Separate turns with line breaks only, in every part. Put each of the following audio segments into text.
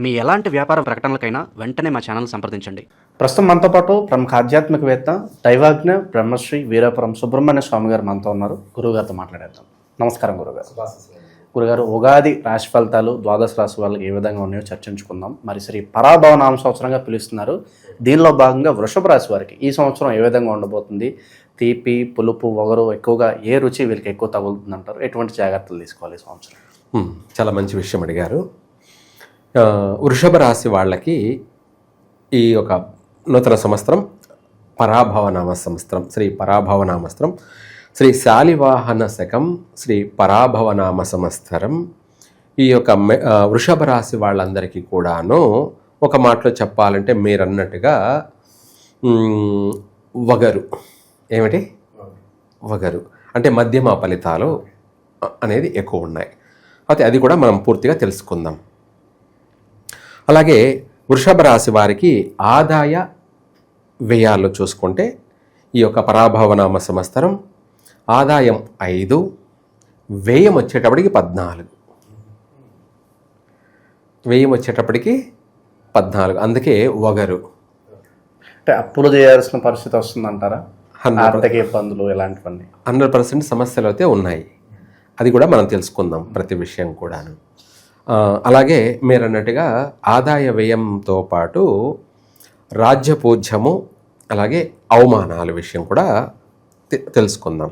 మీ ఎలాంటి వ్యాపార ప్రకటనలకైనా వెంటనే మా ఛానల్ సంప్రదించండి.
ప్రస్తుతం మనతో పాటు ప్రముఖ ఆధ్యాత్మికవేత్త దైవాజ్ఞ బ్రహ్మశ్రీ వీరాపురం సుబ్రహ్మణ్య స్వామి గారు మనతో ఉన్నారు. గురుగారితో మాట్లాడేద్దాం. నమస్కారం గురుగారు. గురుగారు, ఉగాది రాశి ఫలితాలు ద్వాదశ రాశి వాళ్ళకి ఏ విధంగా ఉన్నాయో చర్చించుకుందాం. మరి శ్రీ పరాభవ నామ సంవత్సరంగా పిలుస్తున్నారు. దీనిలో భాగంగా వృషభ రాశి వారికి ఈ సంవత్సరం ఏ విధంగా ఉండబోతుంది? తీపి, పులుపు, వగరు ఎక్కువగా ఏ రుచి వీళ్ళకి ఎక్కువ తగులుతుంది అంటారు? ఎటువంటి జాగ్రత్తలు తీసుకోవాలి ఈ సంవత్సరం?
చాలా మంచి విషయం అడిగారు. వృషభ రాశి వాళ్ళకి ఈ యొక్క నూతన సంవత్సరం పరాభవనామ సంవత్సరం, శ్రీ పరాభవనామ సంవత్సరం, శ్రీ శాలివాహన శకం, శ్రీ పరాభవనామ సంవత్సరం. ఈ యొక్క వృషభ రాశి వాళ్ళందరికీ కూడాను ఒక మాటలో చెప్పాలంటే మీరన్నట్టుగా వగరు. ఏమిటి వగరు అంటే మధ్యమ ఫలితాలు అనేది ఎక్కువ ఉన్నాయి. అయితే అది కూడా మనం పూర్తిగా తెలుసుకుందాం. అలాగే వృషభ రాశి వారికి ఆదాయ వ్యయాల్లో చూసుకుంటే ఈ యొక్క పరాభవనామ సంవత్సరం ఆదాయం 5, వ్యయం వచ్చేటప్పటికి 14. వ్యయం వచ్చేటప్పటికి 14, అందుకే వగరు.
అంటే అప్పులు చేయాల్సిన పరిస్థితి వస్తుందంటారా? ఆర్థిక ఇబ్బందులు ఇలాంటివన్నీ
100% సమస్యలు అయితే ఉన్నాయి. అది కూడా మనం తెలుసుకుందాం ప్రతి విషయం కూడాను. అలాగే మీరు అన్నట్టుగా ఆదాయ వ్యయంతో పాటు రాజ్యపూజ్యము అలాగే అవమానాల విషయం కూడా తెలుసుకుందాం.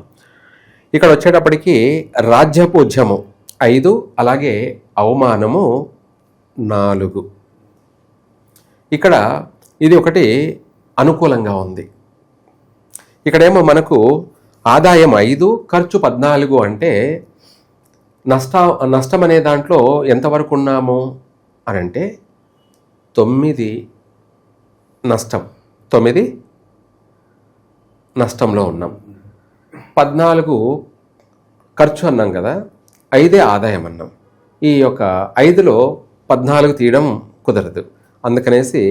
ఇక్కడ వచ్చేటప్పటికి రాజ్యపూజ్యము 5, అలాగే అవమానము 4. ఇక్కడ ఇది ఒకటి అనుకూలంగా ఉంది. ఇక్కడేమో మనకు ఆదాయం 5, ఖర్చు 14 అంటే నష్టం అనే దాంట్లో ఎంతవరకు ఉన్నాము అని అంటే 9 నష్టంలో ఉన్నాం. 14 ఖర్చు అన్నాం కదా, 5 ఆదాయం అన్నాం. ఈ యొక్క 5లో 14 తీయడం కుదరదు. అందుకనేసి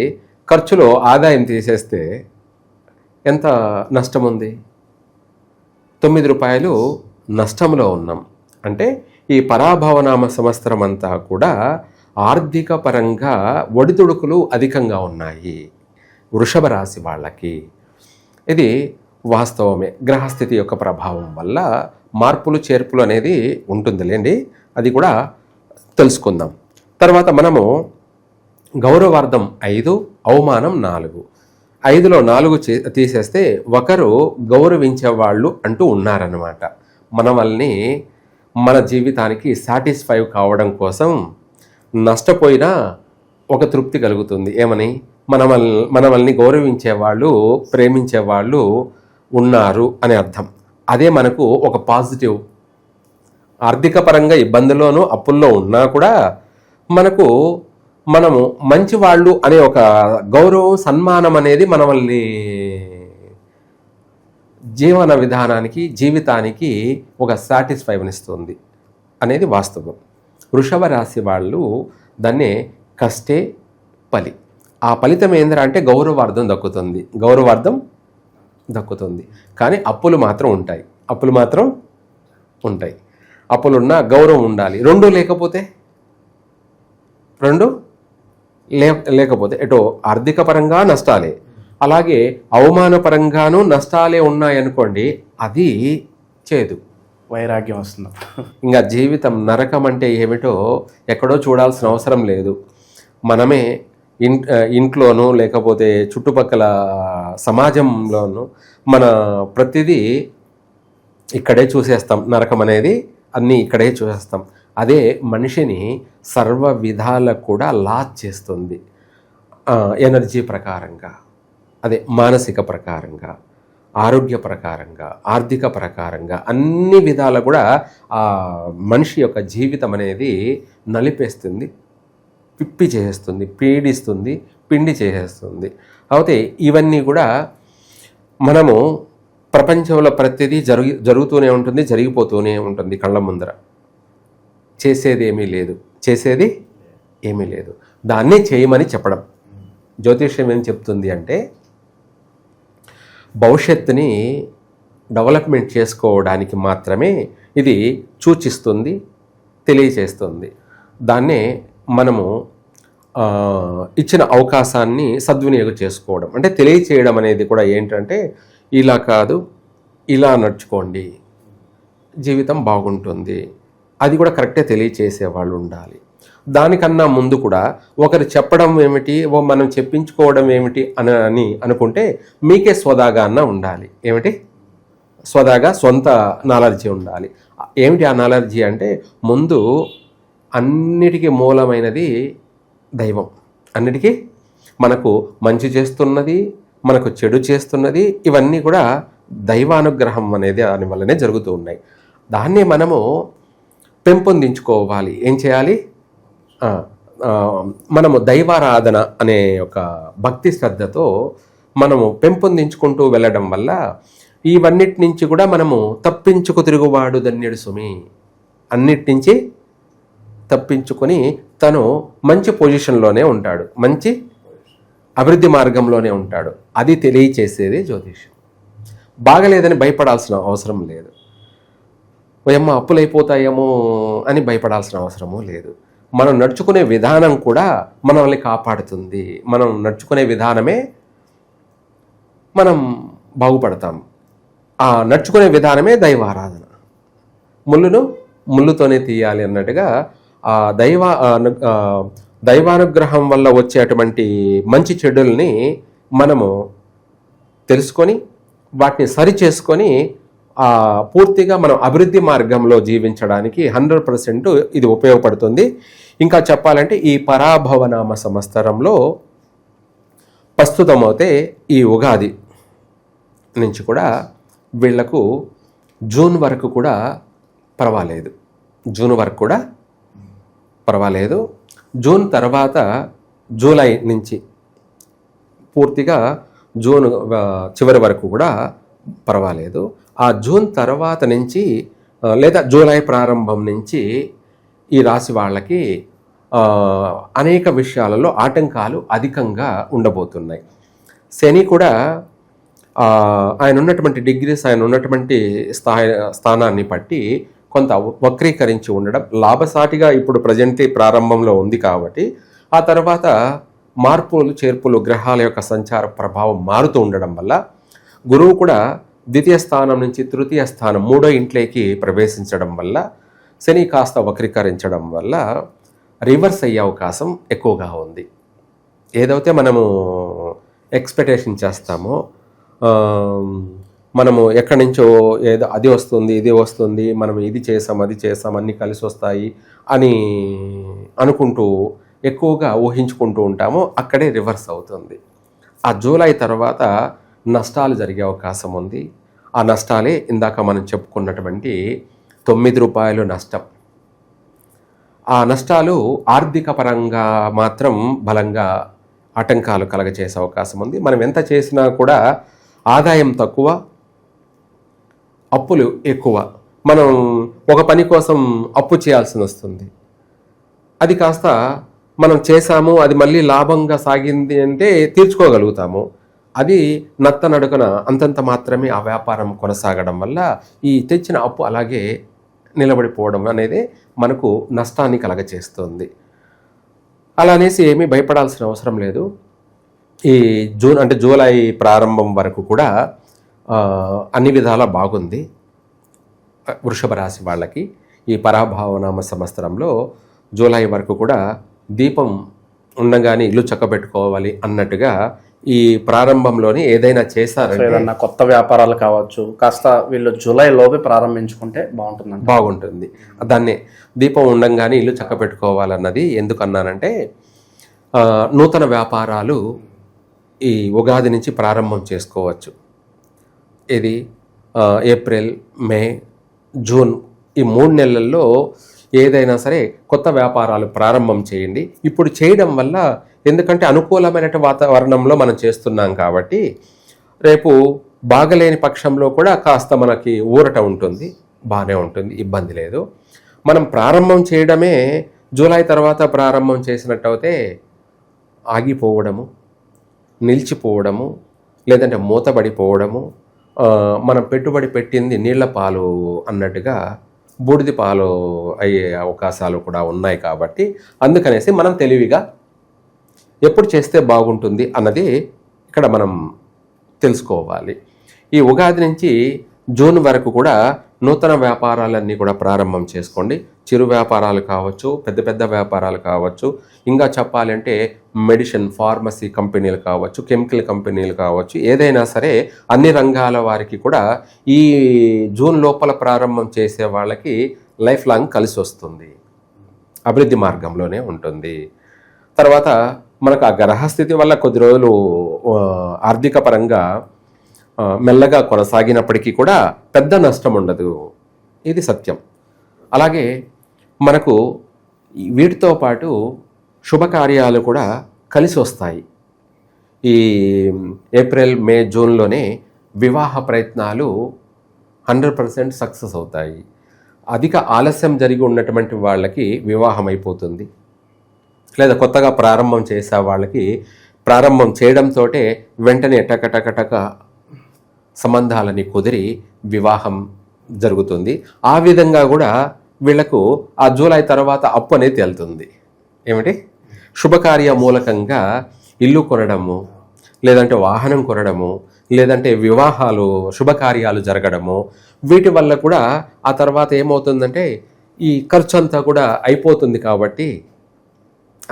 ఖర్చులో ఆదాయం తీసేస్తే ఎంత నష్టం ఉంది? 9 రూపాయలు నష్టంలో ఉన్నాం. అంటే ఈ పరాభవనామ సంవత్సరం అంతా కూడా ఆర్థిక పరంగా ఒడిదుడుకులు అధికంగా ఉన్నాయి వృషభ రాశి వాళ్ళకి. ఇది వాస్తవమే. గ్రహస్థితి యొక్క ప్రభావం వల్ల మార్పులు చేర్పులు అనేది ఉంటుందిలేండి, అది కూడా తెలుసుకుందాం. తర్వాత మనము గౌరవార్థం 5, అవమానం 4. 5లో 4 తీసేస్తే ఒకరు గౌరవించే వాళ్ళు అంటూ ఉన్నారన్నమాట. మనల్ని మన జీవితానికి సాటిస్ఫై కావడం కోసం నష్టపోయినా ఒక తృప్తి కలుగుతుంది. ఏమని? మనల్ని గౌరవించేవాళ్ళు, ప్రేమించేవాళ్ళు ఉన్నారు అని అర్థం. అదే మనకు ఒక పాజిటివ్. ఆర్థిక పరంగా ఇబ్బందుల్లోనూ అప్పుల్లో ఉన్నా కూడా మనము మంచి వాళ్ళు అనే ఒక గౌరవం, సన్మానం అనేది మనల్ని జీవన విధానానికి, జీవితానికి ఒక సాటిస్ఫైనిస్తుంది అనేది వాస్తవం. వృషభ రాశి వాళ్ళు దాన్నే కష్టే ఫలి. ఆ ఫలితం ఏంద్రా అంటే గౌరవార్థం దక్కుతుంది. కానీ అప్పులు మాత్రం ఉంటాయి. అప్పులున్నా గౌరవం ఉండాలి. రెండు లేకపోతే ఎటో ఆర్థిక పరంగా నష్టాలే, అలాగే అవమానపరంగానూ నష్టాలే ఉన్నాయనుకోండి, అది చేదు,
వైరాగ్యం వస్తుంది.
ఇంకా జీవితం నరకం అంటే ఏమిటో ఎక్కడో చూడాల్సిన అవసరం లేదు. మనమే ఇంట్లోనూ లేకపోతే చుట్టుపక్కల సమాజంలోనూ మన ప్రతిదీ ఇక్కడే చూసేస్తాం. నరకం అనేది అన్నీ ఇక్కడే చూసేస్తాం. అదే మనిషిని సర్వ విధాలకు కూడా లాస్ చేస్తుంది. ఎనర్జీ ప్రకారంగా, అదే మానసిక ప్రకారంగా, ఆరోగ్య ప్రకారంగా, ఆర్థిక ప్రకారంగా అన్ని విధాలు కూడా ఆ మనిషి యొక్క జీవితం అనేది నలిపేస్తుంది, పిప్పి చేసేస్తుంది, పీడిస్తుంది, పిండి చేసేస్తుంది. అయితే ఇవన్నీ కూడా మనము ప్రపంచంలో ప్రతిదీ జరుగుతూనే ఉంటుంది, జరిగిపోతూనే ఉంటుంది కళ్ళ ముందర. చేసేది ఏమీ లేదు. దాన్నే చేయమని చెప్పడం. జ్యోతిష్యం ఏం చెప్తుంది అంటే భవిష్యత్తుని డెవలప్మెంట్ చేసుకోవడానికి మాత్రమే ఇది సూచిస్తుంది, తెలియచేస్తుంది. దాన్నే మనము ఇచ్చిన అవకాశాన్ని సద్వినియోగం చేసుకోవడం. అంటే తెలియచేయడం అనేది కూడా ఏంటంటే, ఇలా కాదు, ఇలా నడుచుకోండి, జీవితం బాగుంటుంది, అది కూడా కరెక్టే తెలియచేసే వాళ్ళు ఉండాలి. దానికన్నా ముందు కూడా ఒకరు చెప్పడం ఏమిటి, మనం చెప్పించుకోవడం ఏమిటి అని అనుకుంటే మీకే స్వదాగా అన్న ఉండాలి. ఏమిటి స్వదాగా సొంత నాలెడ్జీ ఉండాలి. ఏమిటి ఆ నాలెడ్జీ అంటే, ముందు అన్నిటికీ మూలమైనది దైవం. అన్నిటికీ మనకు మంచి చేస్తున్నది, మనకు చెడు చేస్తున్నది, ఇవన్నీ కూడా దైవానుగ్రహం అనేది దాని వల్లనే జరుగుతూ ఉన్నాయి. దాన్ని మనము పెంపొందించుకోవాలి. ఏం చేయాలి? మనము దైవారాధన అనే ఒక భక్తి శ్రద్ధతో మనము పెంపొందించుకుంటూ వెళ్ళడం వల్ల ఇవన్నిటి నుంచి కూడా మనము తప్పించుకు తిరుగువాడు ధన్యుడు సుమి. అన్నిటి నుంచి తప్పించుకొని తను మంచి పొజిషన్లోనే ఉంటాడు, మంచి అభివృద్ధి మార్గంలోనే ఉంటాడు. అది తెలియచేసేది జ్యోతిష్యం. బాగలేదని భయపడాల్సిన అవసరం లేదు. ఏమో అప్పులైపోతాయేమో అని భయపడాల్సిన అవసరమూ లేదు. మనం నడుచుకునే విధానం కూడా మనల్ని కాపాడుతుంది. మనం నడుచుకునే విధానమే మనం బాగుపడతాం. ఆ నడుచుకునే విధానమే దైవారాధన. ముళ్ళును ముళ్ళుతోనే తీయాలి అన్నట్టుగా ఆ దైవానుగ్రహం వల్ల వచ్చేటువంటి మంచి చెడుల్ని మనము తెలుసుకొని వాటిని సరి చేసుకొని పూర్తిగా మనం అభివృద్ధి మార్గంలో జీవించడానికి 100% ఇది ఉపయోగపడుతుంది. ఇంకా చెప్పాలంటే ఈ పరాభవనామ సంవత్సరంలో ప్రస్తుతమైతే ఈ ఉగాది నుంచి కూడా వీళ్లకు జూన్ వరకు కూడా పర్వాలేదు. జూన్ తర్వాత జూలై నుంచి పూర్తిగా జూన్ చివరి వరకు కూడా పర్వాలేదు. ఆ జూన్ తర్వాత నుంచి లేదా జూలై ప్రారంభం నుంచి ఈ రాశి వాళ్ళకి అనేక విషయాలలో ఆటంకాలు అధికంగా ఉండబోతున్నాయి. శని కూడా ఆయన ఉన్నటువంటి డిగ్రీస్, ఆయన ఉన్నటువంటి స్థానాన్ని బట్టి కొంత వక్రీకరించి ఉండడం, లాభసాటిగా ఇప్పుడు ప్రజెంట్ ప్రారంభంలో ఉంది కాబట్టి ఆ తర్వాత మార్పులు చేర్పులు గ్రహాల యొక్క సంచార ప్రభావం మారుతూ ఉండడం వల్ల గురువు కూడా ద్వితీయ స్థానం నుంచి తృతీయ స్థానం 3వ ఇంట్లోకి ప్రవేశించడం వల్ల శని కాస్త వక్రీకరించడం వల్ల రివర్స్ అయ్యే అవకాశం ఎక్కువగా ఉంది. ఏదైతే మనము ఎక్స్పెక్టేషన్ చేస్తామో, మనము ఎక్కడి నుంచో ఏదో అది వస్తుంది ఇది వస్తుంది, మనం ఇది చేసాం అది చేసాం అన్నీ కలిసి వస్తాయి అని అనుకుంటూ ఎక్కువగా ఊహించుకుంటూ ఉంటామో అక్కడే రివర్స్ అవుతుంది. ఆ జూలై తర్వాత నష్టాలు జరిగే అవకాశం ఉంది. ఆ నష్టాలే ఇందాక మనం చెప్పుకున్నటువంటి ₹9 నష్టం. ఆ నష్టాలు ఆర్థిక పరంగా మాత్రం బలంగా ఆటంకాలు కలగచేసే అవకాశం ఉంది. మనం ఎంత చేసినా కూడా ఆదాయం తక్కువ, అప్పులు ఎక్కువ. మనం ఒక పని కోసం అప్పు చేయాల్సి వస్తుంది. అది కాస్త మనం చేసాము, అది మళ్ళీ లాభంగా సాగింది అంటే తీర్చుకోగలుగుతాము. అది నత్తనడుకన అంతంత మాత్రమే ఆ వ్యాపారం కొనసాగడం వల్ల ఈ తెచ్చిన అప్పు అలాగే నిలబడిపోవడం అనేది మనకు నష్టాన్ని కలగచేస్తుంది. అలా అనేసి ఏమీ భయపడాల్సిన అవసరం లేదు. ఈ జూలై ప్రారంభం వరకు కూడా అన్ని విధాలా బాగుంది. వృషభ రాశి వాళ్ళకి ఈ పరాభవనామ సంవత్సరంలో జూలై వరకు కూడా దీపం ఉండగానే ఇల్లు చక్కబెట్టుకోవాలి అన్నట్టుగా ఈ ప్రారంభంలోని ఏదైనా చేశారంటే,
ఏదన్నా కొత్త వ్యాపారాలు కావచ్చు, కాస్త వీళ్ళు జూలై లోపే ప్రారంభించుకుంటే
బాగుంటుంది. దాన్ని దీపం ఉండంగానే ఇల్లు చక్కబెట్టుకోవాలన్నది ఎందుకన్నానంటే, నూతన వ్యాపారాలు ఈ ఉగాది నుంచి ప్రారంభం చేసుకోవచ్చు. ఇది ఏప్రిల్, మే, జూన్ ఈ 3 నెలల్లో ఏదైనా సరే కొత్త వ్యాపారాలు ప్రారంభం చేయండి. ఇప్పుడు చేయడం వల్ల, ఎందుకంటే అనుకూలమైన వాతావరణంలో మనం చేస్తున్నాం కాబట్టి రేపు బాగలేని పక్షంలో కూడా కాస్త మనకి ఊరట ఉంటుంది, బాగానే ఉంటుంది, ఇబ్బంది లేదు. మనం ప్రారంభం చేయడమే జూలై తర్వాత ప్రారంభం చేసినట్టయితే ఆగిపోవడము, నిలిచిపోవడము, లేదంటే మూతబడిపోవడము, మనం పెట్టుబడి పెట్టింది నీళ్ల పాలు అన్నట్టుగా బూడిది పాలు అయ్యే అవకాశాలు కూడా ఉన్నాయి. కాబట్టి అందుకనేసి మనం తెలివిగా ఎప్పుడు చేస్తే బాగుంటుంది అన్నది ఇక్కడ మనం తెలుసుకోవాలి. ఈ ఉగాది నుంచి జూన్ వరకు కూడా నూతన వ్యాపారాలన్నీ కూడా ప్రారంభం చేసుకోండి. చిరు వ్యాపారాలు కావచ్చు, పెద్ద పెద్ద వ్యాపారాలు కావచ్చు, ఇంకా చెప్పాలంటే మెడిసిన్, ఫార్మసీ కంపెనీలు కావచ్చు, కెమికల్ కంపెనీలు కావచ్చు, ఏదైనా సరే అన్ని రంగాల వారికి కూడా ఈ జూన్ లోపల ప్రారంభం చేసే వాళ్ళకి లైఫ్ లాంగ్ కలిసి వస్తుంది, అభివృద్ధి మార్గంలోనే ఉంటుంది. తర్వాత మనకు ఆ గ్రహస్థితి వల్ల కొద్ది రోజులు ఆర్థిక పరంగా మెల్లగా కొనసాగినప్పటికీ కూడా పెద్ద నష్టం ఉండదు, ఇది సత్యం. అలాగే మనకు వీటితో పాటు శుభకార్యాలు కూడా కలిసి వస్తాయి. ఈ ఏప్రిల్, మే, జూన్లోనే వివాహ ప్రయత్నాలు 100% సక్సెస్ అవుతాయి. అధిక ఆలస్యం జరిగి ఉన్నటువంటి వాళ్ళకి వివాహం అయిపోతుంది, లేదా కొత్తగా ప్రారంభం చేసే వాళ్ళకి ప్రారంభం చేయడంతో వెంటనే టకటకటక సంబంధాలని కుదిరి వివాహం జరుగుతుంది. ఆ విధంగా కూడా వీళ్లకు ఆ జూలై తర్వాత అప్పు అనేది తేలుతుంది. ఏమిటి? శుభకార్య మూలకంగా ఇల్లు కొనడము, లేదంటే వాహనం కొనడము, లేదంటే వివాహాలు, శుభకార్యాలు జరగడము, వీటి వల్ల కూడా ఆ తర్వాత ఏమవుతుందంటే ఈ ఖర్చు అంతా కూడా అయిపోతుంది. కాబట్టి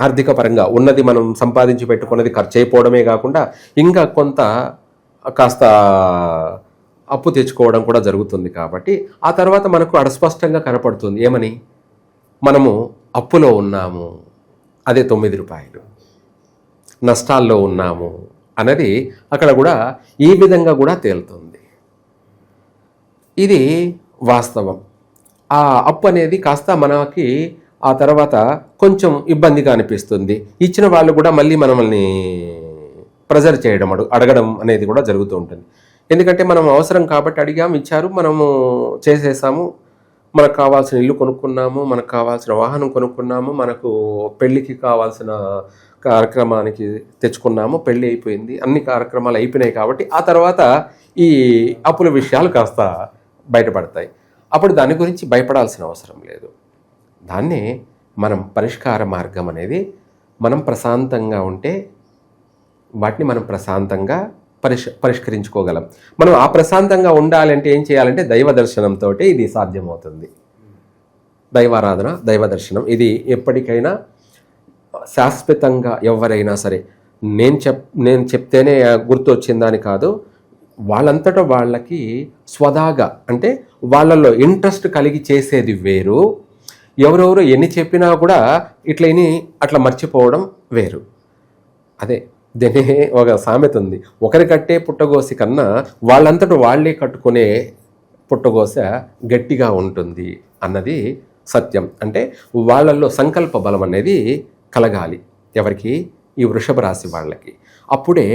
ఆర్థిక పరంగా ఉన్నది మనం సంపాదించి పెట్టుకున్నది ఖర్చు అయిపోవడమే కాకుండా ఇంకా కొంత కాస్త అప్పు తెచ్చుకోవడం కూడా జరుగుతుంది. కాబట్టి ఆ తర్వాత మనకు అస్పష్టంగా కనపడుతుంది ఏమని, మనము అప్పులో ఉన్నాము, అదే 9 రూపాయలు, నష్టాల్లో ఉన్నాము అన్నది అక్కడ కూడా ఈ విధంగా కూడా తేలుతుంది. ఇది వాస్తవం. ఆ అప్పు అనేది కాస్త మనకి ఆ తర్వాత కొంచెం ఇబ్బందిగా అనిపిస్తుంది. ఇచ్చిన వాళ్ళు కూడా మళ్ళీ మనల్ని ప్రెజర్ చేయడం, అడగడం అనేది కూడా జరుగుతూ ఉంటుంది. ఎందుకంటే మనం అవసరం కాబట్టి అడిగాము, ఇచ్చారు, మనము చేసేసాము, మనకు కావాల్సిన ఇల్లు కొనుక్కున్నాము, మనకు కావాల్సిన వాహనం కొనుక్కున్నాము, మనకు పెళ్ళికి కావాల్సిన కార్యక్రమానికి తెచ్చుకున్నాము, పెళ్ళి అయిపోయింది, అన్ని కార్యక్రమాలు అయిపోయినాయి. కాబట్టి ఆ తర్వాత ఈ అప్పుల విషయాలు కాస్త బయటపడతాయి. అప్పుడు దాని గురించి భయపడాల్సిన అవసరం లేదు. దాన్నే మనం పరిష్కార మార్గం అనేది మనం ప్రశాంతంగా ఉంటే వాటిని మనం ప్రశాంతంగా పరిష్కరించుకోగలం. మనం ఆ ప్రశాంతంగా ఉండాలంటే ఏం చేయాలంటే దైవ దర్శనంతో ఇది సాధ్యమవుతుంది. దైవారాధన, దైవ దర్శనం ఇది ఎప్పటికైనా శాశ్వతంగా ఎవరైనా సరే, నేను చెప్తేనే గుర్తొచ్చిందని కాదు, వాళ్ళంతటా వాళ్ళకి స్వదాగా అంటే వాళ్ళల్లో ఇంట్రెస్ట్ కలిగి చేసేది వేరు. ఎవరెవరు ఎన్ని చెప్పినా కూడా ఇట్లని అట్లా మర్చిపోవడం వేరు. అదే దీని ఒక సామెత ఉంది, ఒకరి కట్టే పుట్టగోసి కన్నా వాళ్ళంతటా వాళ్ళే కట్టుకునే పుట్టగోస గట్టిగా ఉంటుంది అన్నది సత్యం. అంటే వాళ్ళల్లో సంకల్ప బలం అనేది కలగాలి. ఎవరికి? ఈ వృషభ రాశి వాళ్ళకి. అప్పుడే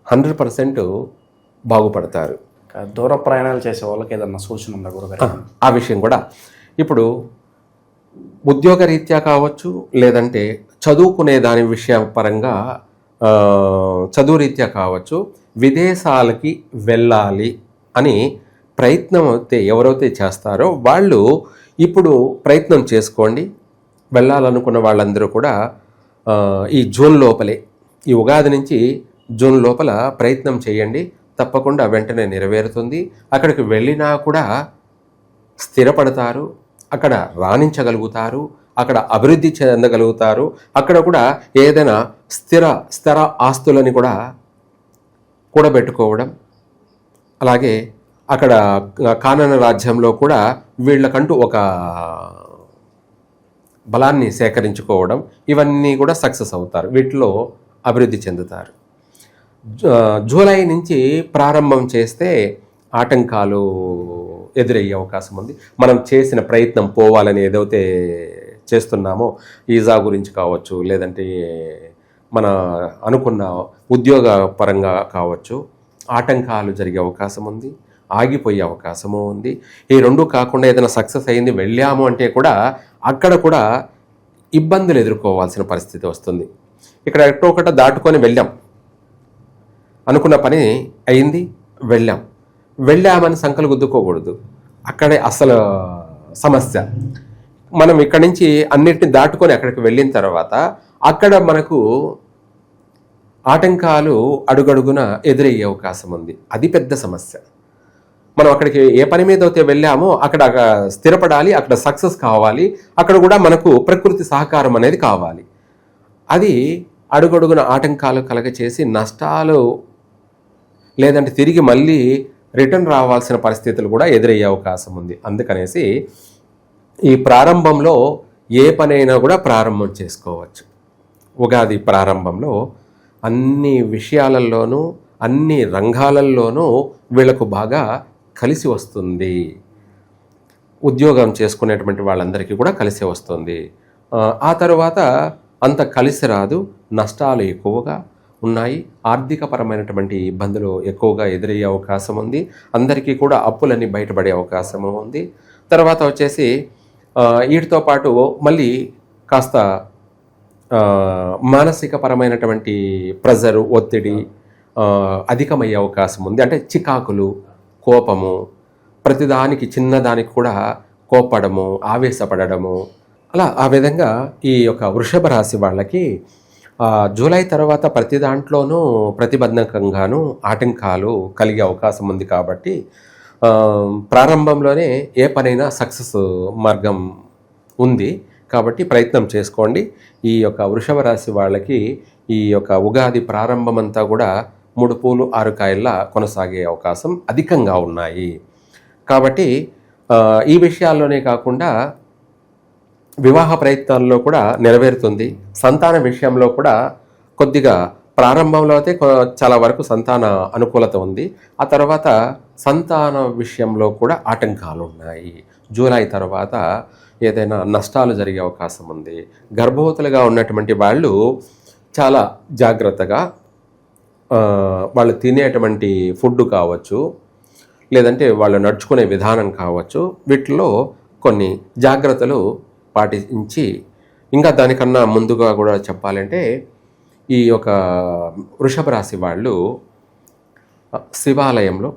100% బాగుపడతారు.
దూర ప్రయాణాలు చేసే వాళ్ళకి ఏదన్నా సూచన ఉందా గురుగారు?
ఆ విషయం కూడా ఇప్పుడు ఉద్యోగ రీత్యా కావచ్చు, లేదంటే చదువుకునే దాని విషయం పరంగా చదువు రీత్యా కావచ్చు, విదేశాలకి వెళ్ళాలి అని ప్రయత్నం అయితే ఎవరైతే చేస్తారో వాళ్ళు ఇప్పుడు ప్రయత్నం చేసుకోండి. వెళ్ళాలనుకున్న వాళ్ళందరూ కూడా ఈ జూన్ లోపలే, ఈ ఉగాది నుంచి జూన్ లోపల ప్రయత్నం చేయండి. తప్పకుండా వెంటనే నెరవేరుతుంది. అక్కడికి వెళ్ళినా కూడా స్థిరపడతారు, అక్కడ రాణించగలుగుతారు, అక్కడ అభివృద్ధి చెందగలుగుతారు. అక్కడ కూడా ఏదైనా స్థిర ఆస్తులని కూడా కూడబెట్టుకోవడం, అలాగే అక్కడ కానన రాజ్యంలో కూడా వీళ్ళకంటూ ఒక బలాన్ని సేకరించుకోవడం, ఇవన్నీ కూడా సక్సెస్ అవుతారు, వీటిలో అభివృద్ధి చెందుతారు. జూలై నుంచి ప్రారంభం చేస్తే ఆటంకాలు ఎదురయ్యే అవకాశం ఉంది. మనం చేసిన ప్రయత్నం పోవాలని ఏదైతే చేస్తున్నామో, వీసా గురించి కావచ్చు, లేదంటే మన అనుకున్న ఉద్యోగ పరంగా కావచ్చు, ఆటంకాలు జరిగే అవకాశం ఉంది, ఆగిపోయే అవకాశము ఉంది. ఈ రెండు కాకుండా ఏదైనా సక్సెస్ అయింది వెళ్ళాము అంటే కూడా అక్కడ కూడా ఇబ్బందులు ఎదుర్కోవాల్సిన పరిస్థితి వస్తుంది. ఇక్కడ ఎక్కడో ఒకట దాటుకొని వెళ్ళాం, అనుకున్న పని అయింది, వెళ్ళామని సంకలు గుద్దుకోకూడదు. అక్కడే అసలు సమస్య. మనం ఇక్కడి నుంచి అన్నిటిని దాటుకొని అక్కడికి వెళ్ళిన తర్వాత అక్కడ మనకు ఆటంకాలు అడుగడుగున ఎదురయ్యే అవకాశం ఉంది. అది పెద్ద సమస్య. మనం అక్కడికి ఏ పని మీద అయితే వెళ్ళామో అక్కడ స్థిరపడాలి, అక్కడ సక్సెస్ కావాలి, అక్కడ కూడా మనకు ప్రకృతి సహకారం అనేది కావాలి. అది అడుగడుగున ఆటంకాలు కలగచేసి నష్టాలు లేదంటే తిరిగి మళ్ళీ రిటర్న్ రావాల్సిన పరిస్థితులు కూడా ఎదురయ్యే అవకాశం ఉంది. అందుకనేసి ఈ ప్రారంభంలో ఏ పనైనా కూడా ప్రారంభం చేసుకోవచ్చు. ఉగాది ప్రారంభంలో అన్ని విషయాలలోనూ అన్ని రంగాలలోనూ వీళ్ళకు బాగా కలిసి వస్తుంది. ఉద్యోగం చేసుకునేటువంటి వాళ్ళందరికీ కూడా కలిసి వస్తుంది. ఆ తర్వాత అంత కలిసి రాదు, నష్టాలు ఎక్కువగా ఉన్నాయి, ఆర్థికపరమైనటువంటి ఇబ్బందులు ఎక్కువగా ఎదురయ్యే అవకాశం ఉంది. అందరికీ కూడా అప్పులన్నీ బయటపడే అవకాశం ఉంది. తర్వాత వచ్చేసి వీటితో పాటు మళ్ళీ కాస్త మానసికపరమైనటువంటి ప్రెజరు, ఒత్తిడి అధికమయ్యే అవకాశం ఉంది. అంటే చికాకులు, కోపము, ప్రతిదానికి చిన్నదానికి కూడా కోపడము, ఆవేశపడము, అలా ఆ విధంగా ఈ యొక్క వృషభ రాశి వాళ్ళకి జూలై తర్వాత ప్రతి దాంట్లోనూ ప్రతిబంధకంగాను ఆటంకాలు కలిగే అవకాశం ఉంది. కాబట్టి ప్రారంభంలోనే ఏ పనైనా సక్సెస్ మార్గం ఉంది. కాబట్టి ప్రయత్నం చేసుకోండి. ఈ యొక్క వృషభ రాశి వాళ్ళకి ఈ యొక్క ఉగాది ప్రారంభం అంతా కూడా 3 పూలు 6 కాయల్లా కొనసాగే అవకాశం అధికంగా ఉన్నాయి. కాబట్టి ఈ విషయాల్లోనే కాకుండా వివాహ ప్రయత్నాల్లో కూడా నెరవేరుతుంది. సంతాన విషయంలో కూడా కొద్దిగా ప్రారంభంలో అయితే చాలా వరకు సంతాన అనుకూలత ఉంది. ఆ తర్వాత సంతాన విషయంలో కూడా ఆటంకాలు ఉన్నాయి. జూలై తర్వాత ఏదైనా నష్టాలు జరిగే అవకాశం ఉంది. గర్భవతులుగా ఉన్నటువంటి వాళ్ళు చాలా జాగ్రత్తగా వాళ్ళు తినేటువంటి ఫుడ్ కావచ్చు, లేదంటే వాళ్ళు నడుచుకునే విధానం కావచ్చు, వీటిలో కొన్ని జాగ్రత్తలు పాటించి, ఇంకా దానికన్నా ముందుగా కూడా చెప్పాలంటే ఈ యొక్క వృషభ రాశి వాళ్ళు శివాలయంలో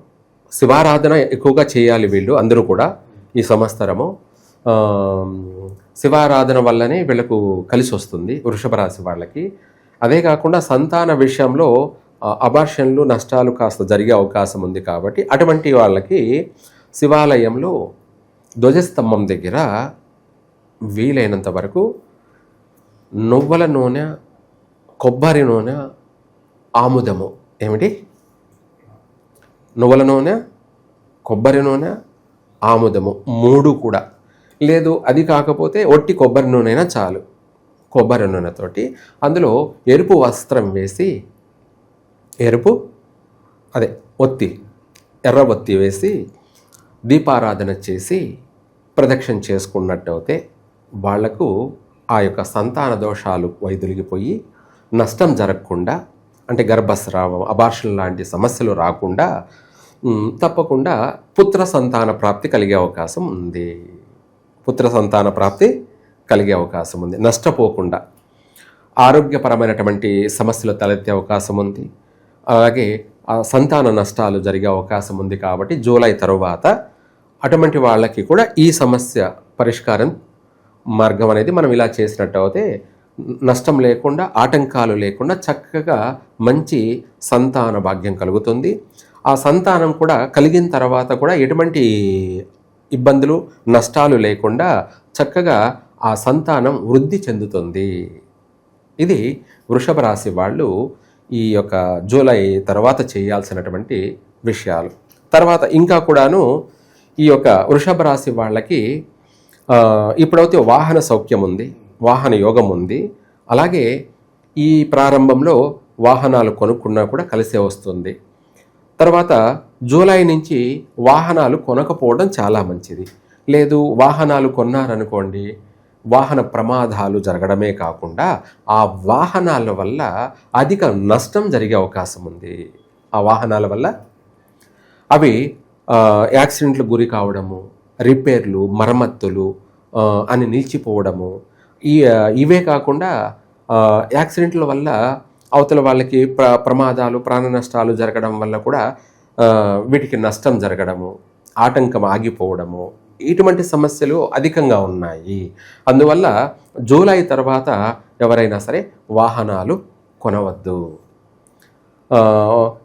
శివారాధన ఎక్కువగా చేయాలి. వీళ్ళు అందరూ కూడా ఈ సంవత్సరము శివారాధన వల్లనే వీళ్ళకు కలిసి వస్తుంది వృషభ రాశి వాళ్ళకి. అదే కాకుండా సంతాన విషయంలో అబార్షన్లు, నష్టాలు కాస్త జరిగే అవకాశం ఉంది. కాబట్టి అటువంటి వాళ్ళకి శివాలయంలో ధ్వజస్తంభం దగ్గర వీలైనంత వరకు నువ్వుల నూనె, కొబ్బరి నూనె, ఆముదము, ఏమిటి నువ్వుల నూనె, కొబ్బరి నూనె, ఆముదము 3 కూడా లేదు. అది కాకపోతే ఒట్టి కొబ్బరి నూనె అయినా చాలు. కొబ్బరి నూనెతోటి అందులో ఎరుపు వస్త్రం వేసి, ఎర్ర ఒత్తి వేసి దీపారాధన చేసి ప్రదక్షిణ చేసుకున్నట్టయితే వాళ్లకు ఆ యొక్క సంతాన దోషాలు వైదొలిగిపోయి నష్టం జరగకుండా, అంటే గర్భస్రావం, అబార్షన్ లాంటి సమస్యలు రాకుండా తప్పకుండా పుత్ర సంతాన ప్రాప్తి కలిగే అవకాశం ఉంది. నష్టపోకుండా ఆరోగ్యపరమైనటువంటి సమస్యలు తలెత్తే అవకాశం ఉంది. అలాగే సంతాన నష్టాలు జరిగే అవకాశం ఉంది. కాబట్టి జూలై తరువాత అటువంటి వాళ్ళకి కూడా ఈ సమస్య పరిష్కారం మార్గం అనేది మనం ఇలా చేసినట్టు అయితే నష్టం లేకుండా, ఆటంకాలు లేకుండా చక్కగా మంచి సంతాన భాగ్యం కలుగుతుంది. ఆ సంతానం కూడా కలిగిన తర్వాత కూడా ఎటువంటి ఇబ్బందులు, నష్టాలు లేకుండా చక్కగా ఆ సంతానం వృద్ధి చెందుతుంది. ఇది వృషభ రాశి వాళ్ళు ఈ యొక్క జూలై తర్వాత చేయాల్సినటువంటి విషయాలు. తర్వాత ఇంకా కూడాను ఈ యొక్క వృషభ రాశి వాళ్ళకి ఇప్పుడైతే వాహన సౌఖ్యం ఉంది, వాహన యోగం ఉంది. అలాగే ఈ ప్రారంభంలో వాహనాలు కొనుక్కున్నా కూడా కలిసే వస్తుంది. తర్వాత జూలై నుంచి వాహనాలు కొనకపోవడం చాలా మంచిది. లేదు వాహనాలు కొన్నారనుకోండి, వాహన ప్రమాదాలు జరగడమే కాకుండా ఆ వాహనాల వల్ల అధిక నష్టం జరిగే అవకాశం ఉంది. ఆ వాహనాల వల్ల అవి యాక్సిడెంట్లకు గురి కావడము, రిపేర్లు, మరమ్మతులు అని నిలిచిపోవడము, ఇవే కాకుండా యాక్సిడెంట్ల వల్ల అవతల వాళ్ళకి ప్రమాదాలు, ప్రాణ నష్టాలు జరగడం వల్ల కూడా వీటికి నష్టం జరగడము, ఆటంకం ఆగిపోవడము, ఇటువంటి సమస్యలు అధికంగా ఉన్నాయి. అందువల్ల జూలై తర్వాత ఎవరైనా సరే వాహనాలు కొనవద్దు.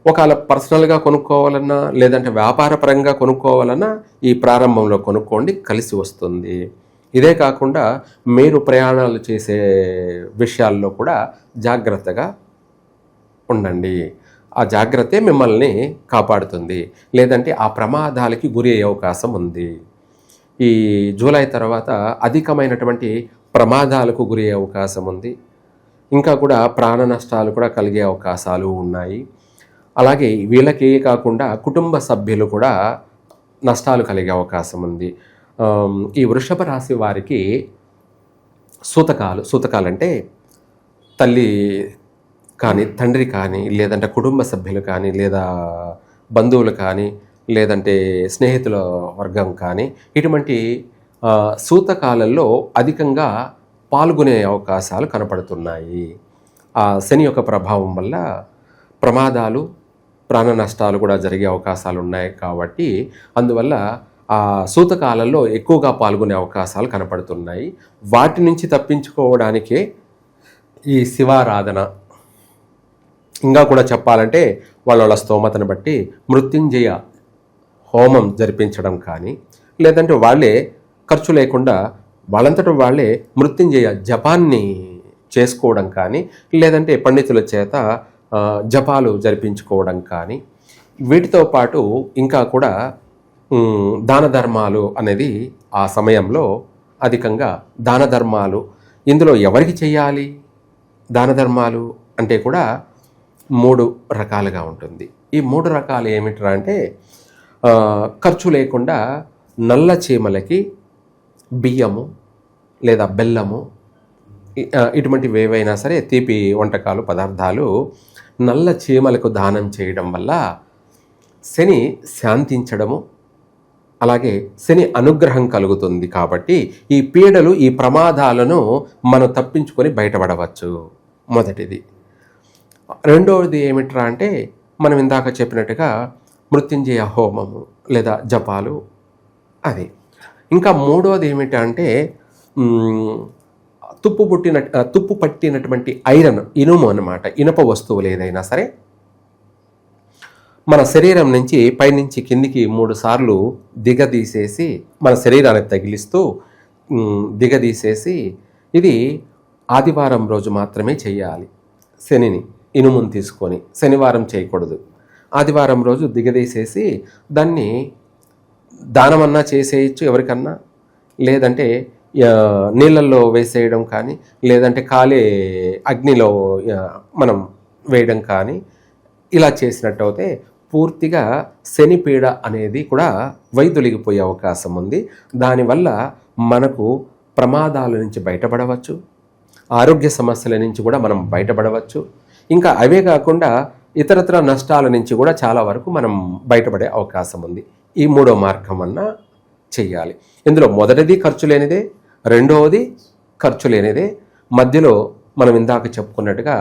ఒకవేళ పర్సనల్గా కొనుక్కోవాలన్నా లేదంటే వ్యాపార పరంగా కొనుక్కోవాలన్నా ఈ ప్రారంభంలో కొనుక్కోండి, కలిసి వస్తుంది. ఇదే కాకుండా మీరు ప్రయాణాలు చేసే విషయాల్లో కూడా జాగ్రత్తగా ఉండండి. ఆ జాగ్రత్తే మిమ్మల్ని కాపాడుతుంది, లేదంటే ఆ ప్రమాదాలకి గురి అయ్యే అవకాశం ఉంది. ఈ జూలై తర్వాత అధికమైనటువంటి ప్రమాదాలకు గురి అయ్యే అవకాశం ఉంది. ఇంకా కూడా ప్రాణ నష్టాలు కూడా కలిగే అవకాశాలు ఉన్నాయి. అలాగే వీళ్ళకి కాకుండా కుటుంబ సభ్యులు కూడా నష్టాలు కలిగే అవకాశం ఉంది. ఈ వృషభ రాశి వారికి సూతకాలంటే తల్లి కానీ, తండ్రి కానీ, లేదంటే కుటుంబ సభ్యులు కానీ, లేదా బంధువులు కానీ, లేదంటే స్నేహితుల వర్గం కానీ, ఇటువంటి సూతకాలలో అధికంగా పాల్గొనే అవకాశాలు కనపడుతున్నాయి. ఆ శని యొక్క ప్రభావం వల్ల ప్రమాదాలు, ప్రాణ నష్టాలు కూడా జరిగే అవకాశాలు ఉన్నాయి. కాబట్టి అందువల్ల ఆ సూతకాలలో ఎక్కువగా పాల్గొనే అవకాశాలు కనపడుతున్నాయి. వాటి నుంచి తప్పించుకోవడానికే ఈ శివారాధన, ఇంకా కూడా చెప్పాలంటే వాళ్ళ స్తోమతను బట్టి మృత్యుంజయ హోమం జరిపించడం కానీ, లేదంటే వాళ్ళే ఖర్చు లేకుండా వాళ్ళంతటా వాళ్ళే మృత్యుంజయ జపాన్ని చేసుకోవడం కానీ, లేదంటే పండితుల చేత జపాలు జరిపించుకోవడం కానీ, వీటితో పాటు ఇంకా కూడా దాన ధర్మాలు అనేది ఆ సమయంలో అధికంగా దాన ధర్మాలు. ఇందులో ఎవరికి చేయాలి దాన ధర్మాలు అంటే కూడా 3 రకాలుగా ఉంటుంది. ఈ 3 రకాలు ఏమిట్రా అంటే, ఖర్చు లేకుండా నల్ల చీమలకి బియ్యము లేదా బెల్లము, ఇటువంటివి ఏవైనా సరే తీపి వంటకాలు, పదార్థాలు నల్ల చీమలకు దానం చేయడం వల్ల శని శాంతించడము, అలాగే శని అనుగ్రహం కలుగుతుంది. కాబట్టి ఈ పీడలు, ఈ ప్రమాదాలను మనం తప్పించుకొని బయటపడవచ్చు. మొదటిది. రెండవది ఏమిట్రా అంటే, మనం ఇందాక చెప్పినట్టుగా మృత్యుంజయ హోమము లేదా జపాలు, అది. ఇంకా మూడవది ఏమిటంటే తుప్పు పట్టినటువంటి ఐరన్, ఇనుము అన్నమాట. ఇనుప వస్తువులు ఏదైనా సరే మన శరీరం నుంచి పైనుంచి కిందికి 3 సార్లు దిగదీసేసి మన శరీరానికి తగిలిస్తూ దిగదీసేసి, ఇది ఆదివారం రోజు మాత్రమే చేయాలి. శనిని ఇనుమును తీసుకొని శనివారం చేయకూడదు. ఆదివారం రోజు దిగదీసేసి దాన్ని దానమన్నా చేసేయచ్చు ఎవరికన్నా, లేదంటే నీళ్ళల్లో వేసేయడం కానీ, లేదంటే కాలే అగ్నిలో మనం వేయడం కానీ, ఇలా చేసినట్టు అయితే పూర్తిగా శనిపీడ అనేది కూడా వైదొలిగిపోయే అవకాశం ఉంది. దానివల్ల మనకు ప్రమాదాల నుంచి బయటపడవచ్చు, ఆరోగ్య సమస్యల నుంచి కూడా మనం బయటపడవచ్చు. ఇంకా అవే కాకుండా ఇతరత్ర నష్టాల నుంచి కూడా చాలా వరకు మనం బయటపడే అవకాశం ఉంది. ఈ 3వ మార్గం అన్నా చెయ్యాలి. ఇందులో మొదటిది ఖర్చు లేనిదే, రెండవది ఖర్చు లేనిదే, మధ్యలో మనం ఇందాక చెప్పుకున్నట్టుగా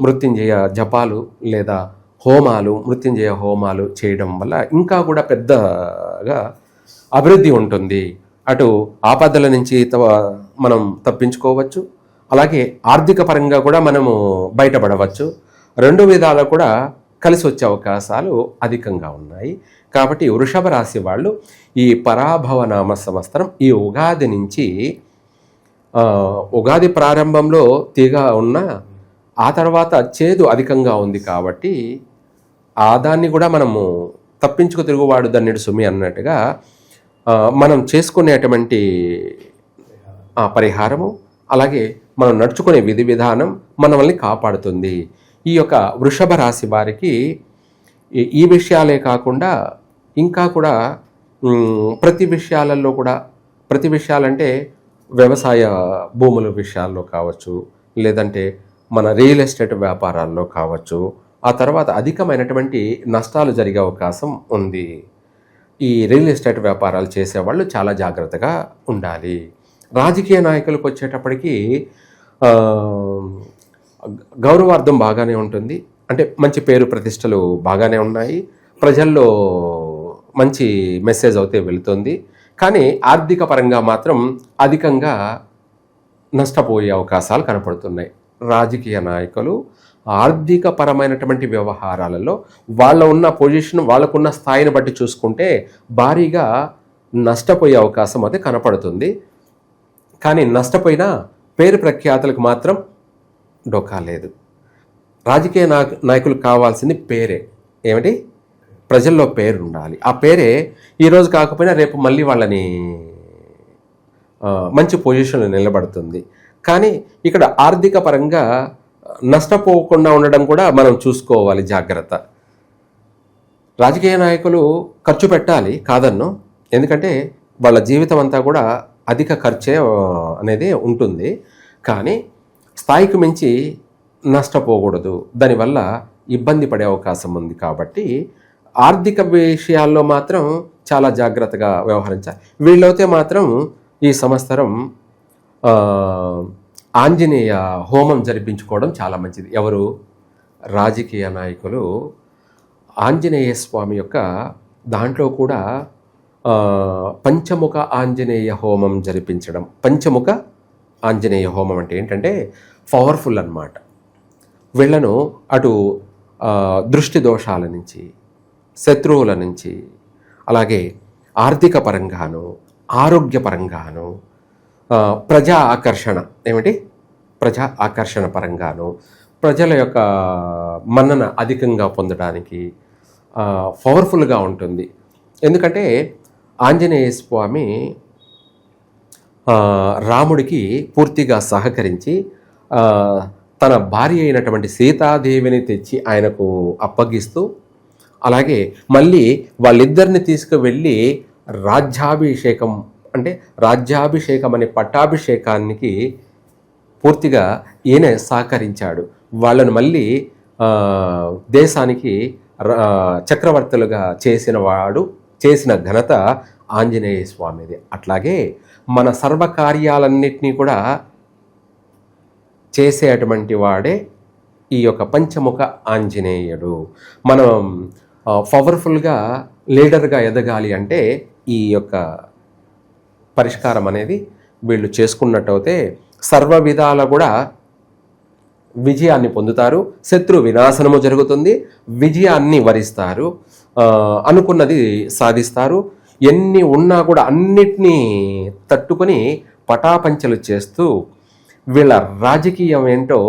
మృత్యుంజయ జపాలు లేదా హోమాలు, మృత్యుంజయ హోమాలు చేయడం వల్ల ఇంకా కూడా పెద్దగా అభివృద్ధి ఉంటుంది. అటు ఆపదల నుంచి మనం తప్పించుకోవచ్చు, అలాగే ఆర్థిక పరంగా కూడా మనము బయటపడవచ్చు. 2 విధాలు కూడా కలిసి వచ్చే అవకాశాలు అధికంగా ఉన్నాయి. కాబట్టి వృషభ రాశి వాళ్ళు ఈ పరాభవ నామ సంవత్సరం, ఈ ఉగాది నుంచి, ఉగాది ప్రారంభంలో తీగ ఉన్న ఆ తర్వాత చేదు అధికంగా ఉంది. కాబట్టి దాన్ని కూడా మనము తప్పించుకు తిరుగువాడు దన్నుడు సుమి అన్నట్టుగా మనం చేసుకునేటువంటి పరిహారము, అలాగే మనం నడుచుకునే విధి విధానం మనల్ని కాపాడుతుంది. ఈ యొక్క వృషభ రాశి వారికి ఈ విషయాలే కాకుండా ఇంకా కూడా ప్రతి విషయాలలో కూడా, ప్రతి విషయాలంటే వ్యవసాయ భూముల విషయాల్లో కావచ్చు, లేదంటే మన రియల్ ఎస్టేట్ వ్యాపారాల్లో కావచ్చు, ఆ తర్వాత అధికమైనటువంటి నష్టాలు జరిగే అవకాశం ఉంది. ఈ రియల్ ఎస్టేట్ వ్యాపారాలు చేసేవాళ్ళు చాలా జాగ్రత్తగా ఉండాలి. రాజకీయ నాయకులకు వచ్చేటప్పటికి గౌరవార్థం బాగానే ఉంటుంది, అంటే మంచి పేరు ప్రతిష్టలు బాగానే ఉన్నాయి, ప్రజల్లో మంచి మెసేజ్ అయితే వెళుతుంది. కానీ ఆర్థిక పరంగా మాత్రం అధికంగా నష్టపోయే అవకాశాలు కనపడుతున్నాయి. రాజకీయ నాయకులు, ఆర్థిక పరమైనటువంటి వ్యవహారాలలో వాళ్ళ ఉన్న పొజిషన్, వాళ్ళకున్న స్థాయిని బట్టి చూసుకుంటే భారీగా నష్టపోయే అవకాశం అయితే కనపడుతుంది. కానీ నష్టపోయినా పేరు ప్రఖ్యాతులకు మాత్రం డోకా లేదు. రాజకీయ నాయకులకు కావాల్సింది పేరే. ఏమిటి? ప్రజల్లో పేరు ఉండాలి. ఆ పేరే ఈరోజు కాకపోయినా రేపు మళ్ళీ వాళ్ళని మంచి పొజిషన్లో నిలబడుతుంది. కానీ ఇక్కడ ఆర్థిక పరంగా నష్టపోకుండా ఉండడం కూడా మనం చూసుకోవాలి, జాగ్రత్త. రాజకీయ నాయకులు ఖర్చు పెట్టాలి, కాదన్ను. ఎందుకంటే వాళ్ళ జీవితం అంతా కూడా అధిక ఖర్చే అనేది ఉంటుంది. కానీ స్థాయికి మించి నష్టపోకూడదు, దానివల్ల ఇబ్బంది పడే అవకాశం ఉంది. కాబట్టి ఆర్థిక విషయాల్లో మాత్రం చాలా జాగ్రత్తగా వ్యవహరించాలి. వీళ్ళైతే మాత్రం ఈ సంవత్సరం ఆంజనేయ హోమం జరిపించుకోవడం చాలా మంచిది. ఎవరు? రాజకీయ నాయకులు ఆంజనేయ స్వామి యొక్క దాంట్లో కూడా పంచముఖ ఆంజనేయ హోమం జరిపించడం. పంచముఖ ఆంజనేయ హోమం అంటే ఏంటంటే పవర్ఫుల్ అన్నమాట. వీళ్ళను అటు దృష్టి దోషాల నుంచి, శత్రువుల నుంచి, అలాగే ఆర్థిక పరంగాను, ఆరోగ్యపరంగాను, ప్రజా ఆకర్షణ, ఏమిటి? ప్రజా ఆకర్షణ పరంగాను, ప్రజల యొక్క మన్నన అధికంగా పొందడానికి పవర్ఫుల్గా ఉంటుంది. ఎందుకంటే ఆంజనేయ స్వామి రాముడికి పూర్తిగా సహకరించి తన భార్య అయినటువంటి సీతాదేవిని తెచ్చి ఆయనకు అప్పగిస్తూ, అలాగే మళ్ళీ వాళ్ళిద్దరిని తీసుకువెళ్ళి రాజ్యాభిషేకం అనే పట్టాభిషేకానికి పూర్తిగా ఈయన సహకరించాడు. వాళ్ళను మళ్ళీ దేశానికి చక్రవర్తులుగా చేసిన ఘనత ఆంజనేయ స్వామిది. అట్లాగే మన సర్వకార్యాలన్నింటినీ కూడా చేసేటువంటి వాడే ఈ యొక్క పంచముఖ ఆంజనేయుడు. మనం పవర్ఫుల్గా లీడర్గా ఎదగాలి అంటే ఈ యొక్క పరిష్కారం అనేది వీళ్ళు చేసుకున్నట్టయితే సర్వ విధాల కూడా విజయాన్ని పొందుతారు. శత్రు వినాశనము జరుగుతుంది, విజయాన్ని వరిస్తారు, అనుకున్నది సాధిస్తారు. ఎన్ని ఉన్నా కూడా అన్నిటినీ తట్టుకొని పటాపంచలు చేస్తూ వీళ్ళ రాజకీయం ఏంటో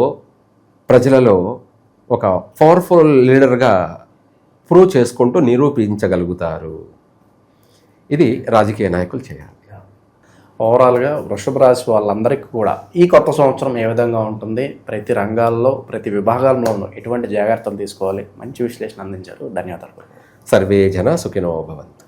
ప్రజలలో ఒక పవర్ఫుల్ లీడర్గా ప్రూవ్ చేసుకుంటూ నిరూపించగలుగుతారు. ఇది రాజకీయ నాయకులు చేయాలి.
ఓవరాల్గా వృషభ రాశి వాళ్ళందరికీ కూడా ఈ కొత్త సంవత్సరం ఏ విధంగా ఉంటుంది, ప్రతి రంగాల్లో ప్రతి విభాగంలోనూ ఎటువంటి జాగ్రత్తలు తీసుకోవాలి, మంచి విశ్లేషణ అందించారు. ధన్యవాదాలు.
సర్వే జన సుఖినో భవంతు.